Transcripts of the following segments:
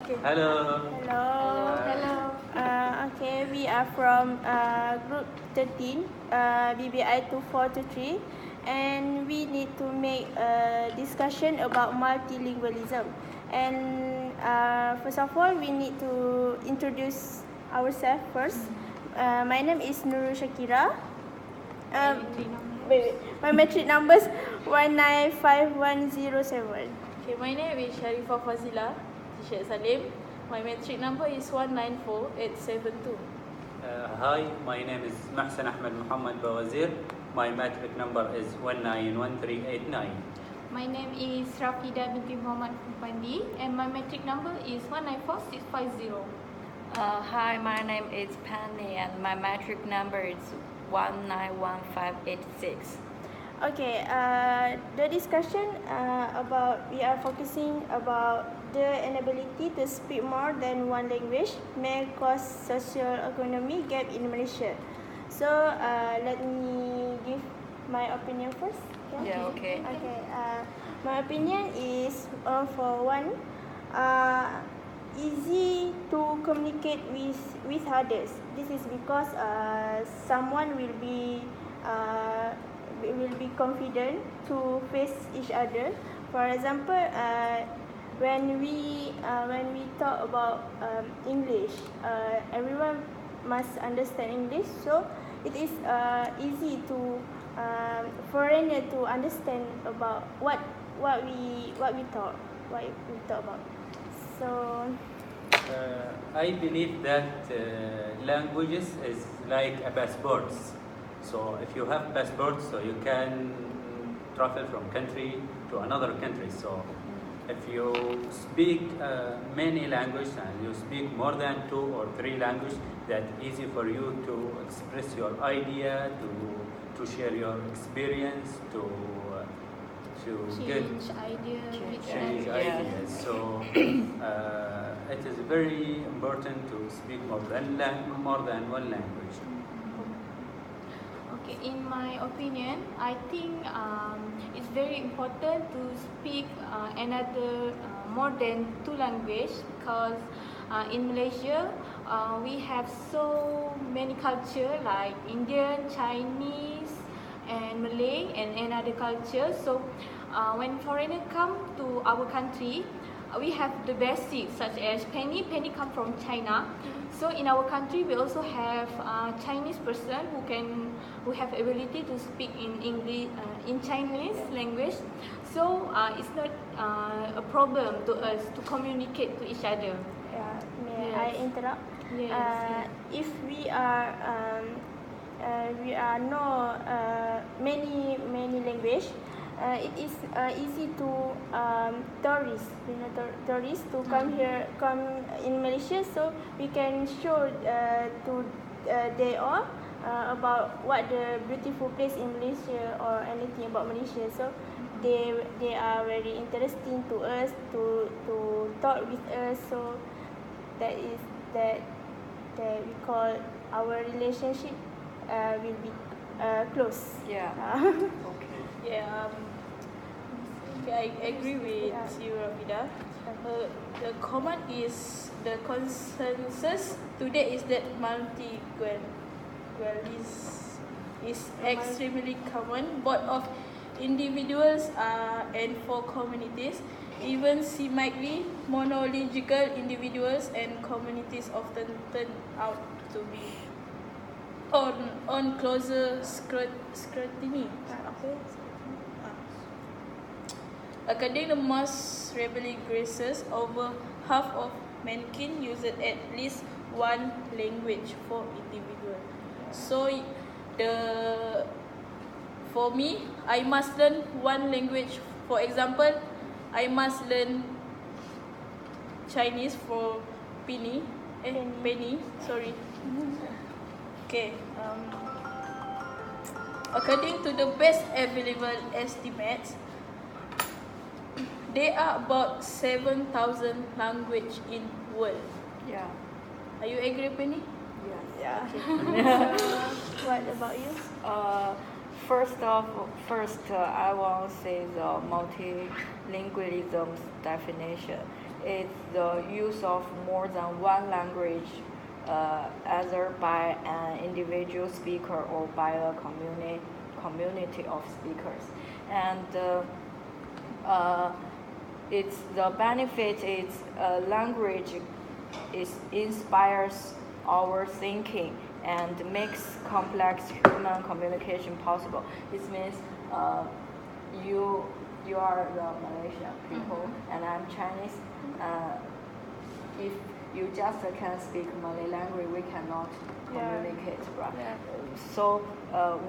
Okay. Hello. Hello. Hello. Okay, we are from group 13, BBI2423, and we need to make a discussion about multilingualism. And first of all, we need to introduce ourselves first. My name is Nurul Shakira. My metric numbers 195107. Okay, my name is Sharifah Fazila, T-shirt Salim. My metric number is 194872. Hi, my name is Mahsan Ahmed Muhammad Bawazir. My matric number is 191389. My name is Rafida binti Muhammad Pandi and my metric number is 194650. Hi, my name is Penny and my metric number is 191586. Okay, the discussion we are focusing about the inability to speak more than one language may cause socio-economic gap in Malaysia. So let me give my opinion first. Okay. Okay. My opinion is for one, easy to communicate with others. This is because someone will be confident to face each other. For example, when we talk about English, everyone must understand English. So it is easy to foreigner to understand about what we talk about. So I believe that languages is like a passport. So if you have passport, so you can travel from country to another country. So if you speak many languages and you speak more than 2 or 3 languages, that's easy for you to express your idea, to share your experience, to Change ideas. ideas. So it is very important to speak more than one language. Okay, in my opinion, I think it's very important to speak another more than 2 languages because in Malaysia we have so many culture like Indian, Chinese, and Malay and another culture. So when foreigner come to our country, we have the basics such as Penny come from China. So in our country we also have Chinese person who have ability to speak in English in Chinese language. So it's not a problem to us to communicate to each other. May I interrupt? Yes. If we are know many language, it is easy to tourists to come in Malaysia, so we can show to they all about what the beautiful place in Malaysia or anything about Malaysia. So they are very interesting to us to talk with us. So that we call our relationship will be close. Yeah. Okay. Yeah. I agree with you, Rafida. The common is the consensus today is that multilingualism is extremely common, both of individuals and for communities. Even seemingly monolingual individuals and communities often turn out to be on closer scrutiny. According to most religiouss, over half of mankind use at least one language for individual. So for me, I must learn one language. For example, I must learn Chinese for Penny. Sorry. Okay. According to the best available estimates, there are about 7,000 languages in world. Yeah. Are you agree, Penny? Yeah. What about you? First, I want to say the multilingualism's definition it's the use of more than one language, either by an individual speaker or by a community of speakers. And it's the benefit is language inspires our thinking and makes complex human communication possible. It means you are the Malaysian people and I'm Chinese. If you just can speak Malay language, we cannot communicate, right? Yeah. So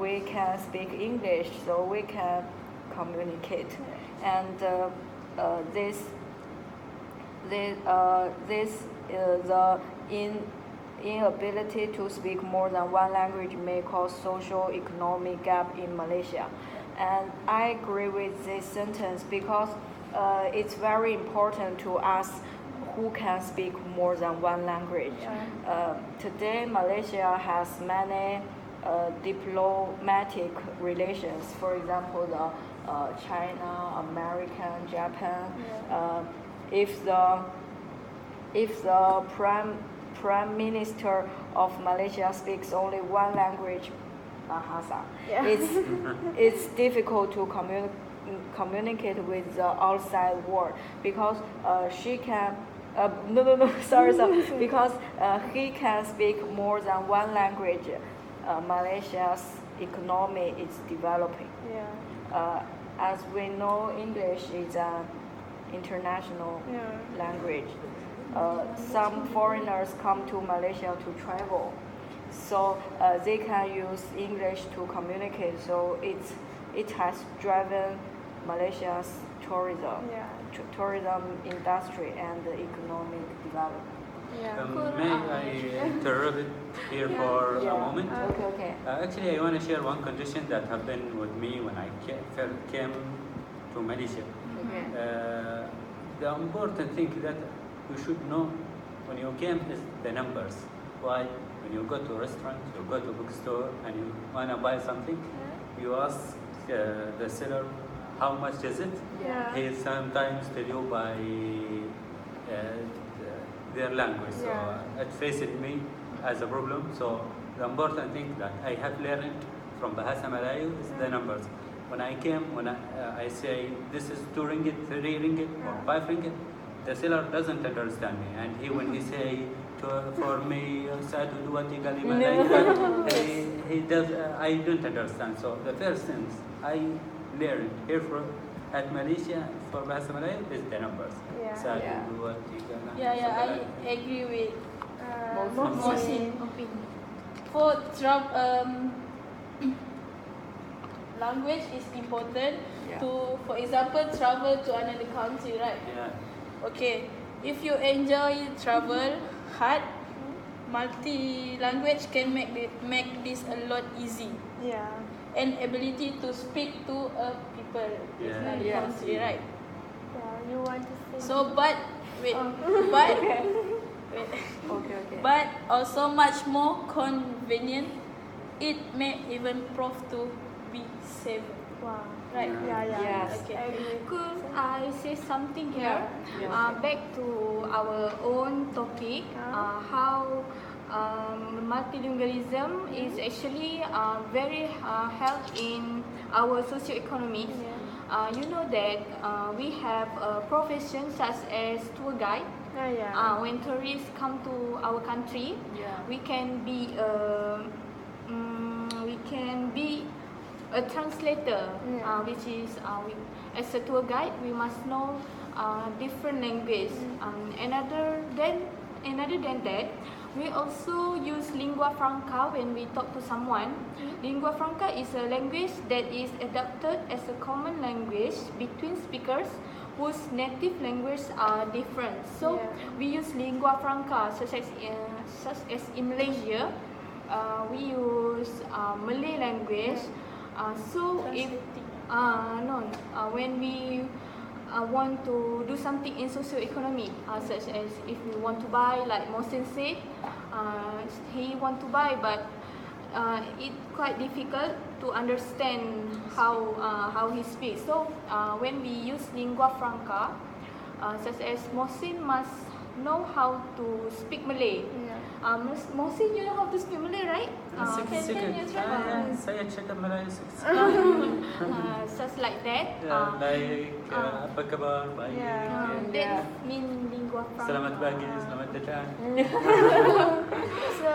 we can speak English, so we can communicate. And this the inability to speak more than one language may cause social economic gap in Malaysia. And I agree with this sentence because it's very important to ask who can speak more than one language. Today, Malaysia has many diplomatic relations. For example, the China, American, Japan. If the prime minister of Malaysia speaks only one language, Bahasa, it's difficult to communicate with the outside world because she can. Sorry. Because he can speak more than one language. Malaysia's economy is developing. As we know, English is an international language. Some foreigners come to Malaysia to travel, so they can use English to communicate. So it has driven Malaysia's tourism industry and economic development. May I interrupt here for a moment? Okay. Actually, I want to share one condition that happened with me when I came to Malaysia. The important thing that you should know when you came is the numbers. Why? When you go to a restaurant, you go to a bookstore, and you want to buy something, you ask the seller how much is it. He sometimes tell you by their language. So it faced me as a problem. So the important thing that I have learned from Bahasa Melayu is the numbers. When I came, when I say this is 2 ringgit, 3 ringgit, or 5 ringgit, the seller doesn't understand me. And when he say for me, satu dua tiga lima, he does. I don't understand. So the first things I learned here at Malaysia for Bahasa Melayu is the numbers. Satu dua tiga. I agree with Mohsin. For language is important to, for example, travel to another country, right? Okay, if you enjoy travel hard, multi-language can make this a lot easy. And ability to speak to people in another country, right? You want to say? So, but also much more convenient. It may even prove to be safe. Right? Yes. Okay. Could I say something here? Back to our own topic, how multilingualism is actually very help in our socio-economics. You know that we have a profession such as tour guide. When tourists come to our country, we can be a translator, which is as a tour guide we must know different language. Another than that, we also use lingua franca when we talk to someone. Lingua franca is a language that is adapted as a common language between speakers whose native language are different. So we use lingua franca, such as in Malaysia, we use Malay language. So if when we want to do something in socio-economy, such as if we want to buy, like Mohsin said, he want to buy, but it's quite difficult to understand how he speaks. So when we use lingua franca, such as Mohsin must know how to speak Malay. Mohsin, you know how to speak Malay, right? Can you try? Saya cakap Melayu sikit. Such like that. Apa khabar? Baik. That mean lingua franca. Selamat pagi, selamat datang. So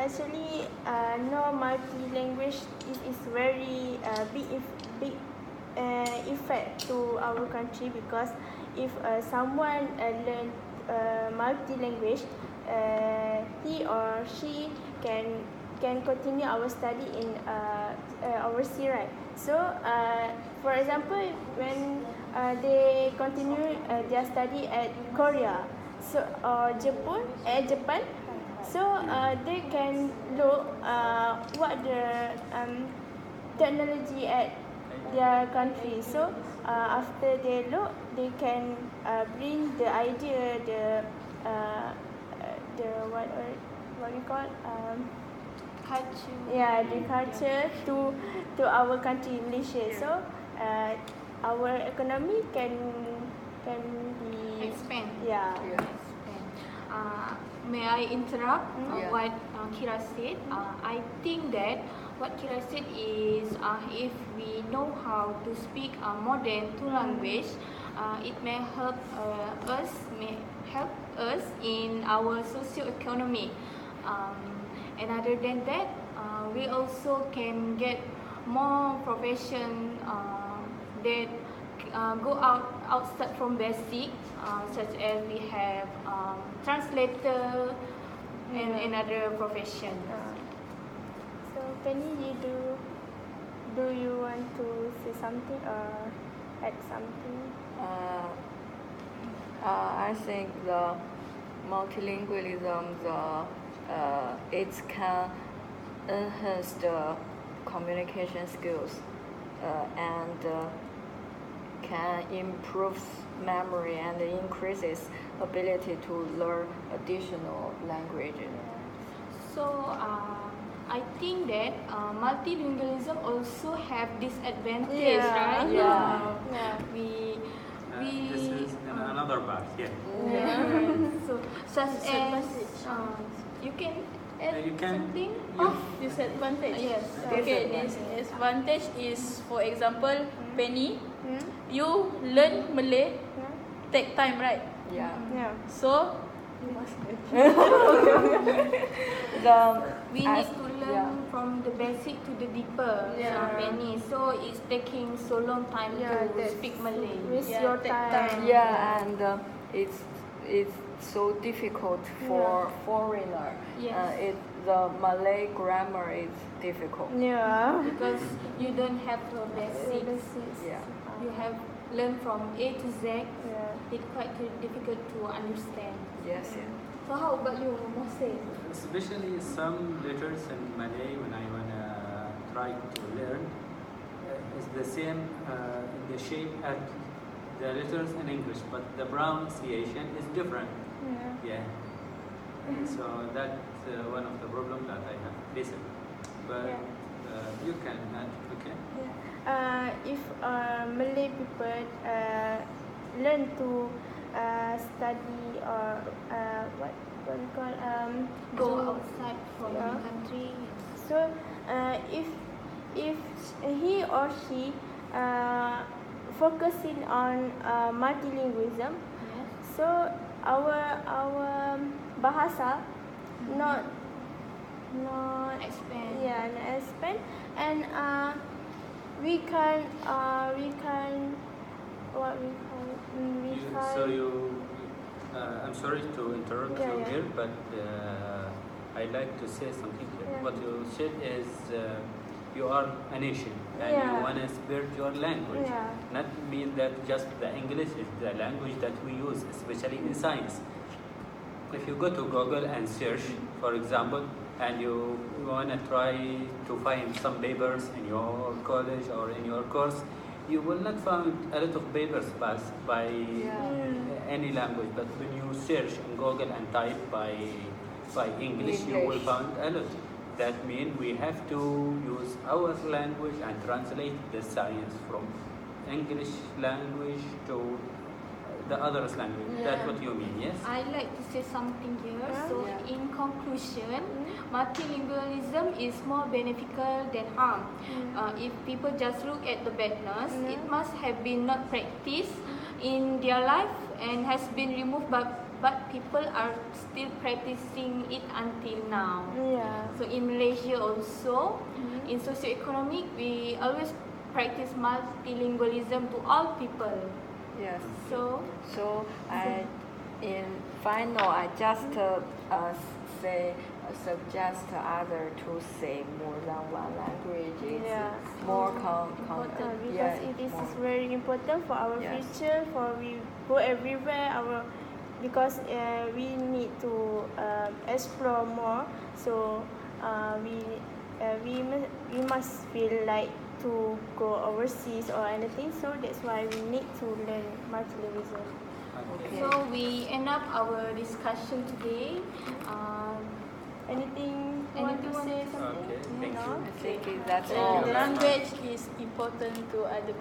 actually, no multi-language is very big effect to our country, because if someone learn multi-language, he or she can continue our study in overseas, right? So for example, when they continue their study at Korea, so Japan, so they can look what the technology at their country. So after they look, they can bring the idea, the what you call Culture. the culture to our country, Malaysia. So our economy can be Expand. expand. May I interrupt Yeah. what Kira said? I think that what Kira said is if we know how to speak more than two language, it may help us in our socio-economy. And other than that, we also can get more profession that go outside from basic, such as we have translator and another profession. So Penny, do you want to say something or add something? I think the multilingualism, it can enhance the communication skills and can improve memory and increases ability to learn additional languages. So I think that multilingualism also have disadvantage, right? This is in another part. So such as you can add You can- something. Disadvantage. Yes. Okay, disadvantage is, for example, Penny, you learn Malay take time, right? Yeah. So We need to learn from the basic to the deeper, many. So it's taking so long time to speak Malay. Waste Yeah, your take time. time. Yeah, and it's so difficult for foreigner. Yes. The Malay grammar is difficult. Because you don't have the basics. Yeah. You have learned from A to Z. It's quite difficult to understand. Yes. So how about you, Mohsin? Especially some letters in Malay, when I wanna try to learn, is the same in the shape as the letters in English, but the pronunciation is different. Yeah. So that's one of the problems that I have. Listen, but you can add, okay? If Malay people learn to study or what you call Go outside from the country. So if he or she focusing on multilingualism, so our bahasa not Expand. not expand, and we can what we can I'm sorry to interrupt you here, but I like to say something here. What you said is you are a nation and you want to spread your language. Not mean that just the English is the language that we use, especially in science. If you go to Google and search, for example, and you want to try to find some papers in your college or in your course, you will not find a lot of papers by any language. But when you search in Google and type by English, you will find a lot. That means we have to use our language and translate the science from English language to the other's language. That's what you mean, yes? I like to say something here. So, Yeah. in conclusion, multilingualism is more beneficial than harm. If people just look at the badness, it must have been not practiced in their life and has been removed, but people are still practicing it until now. Yeah. So, in Malaysia also, in socio-economic, we always practice multilingualism to all people. Yes. So, In final, I just suggest other to say more than one language. It's more Because it is very important for our Yes. future. For we go everywhere. Because we need to explore more. So we must feel like to go overseas or anything. So that's why we need to learn multilingualism. Okay. So we end up our discussion today. Anything you want to say something? Okay, thank No? you. I think that's Thank all. you. Language is important to other people.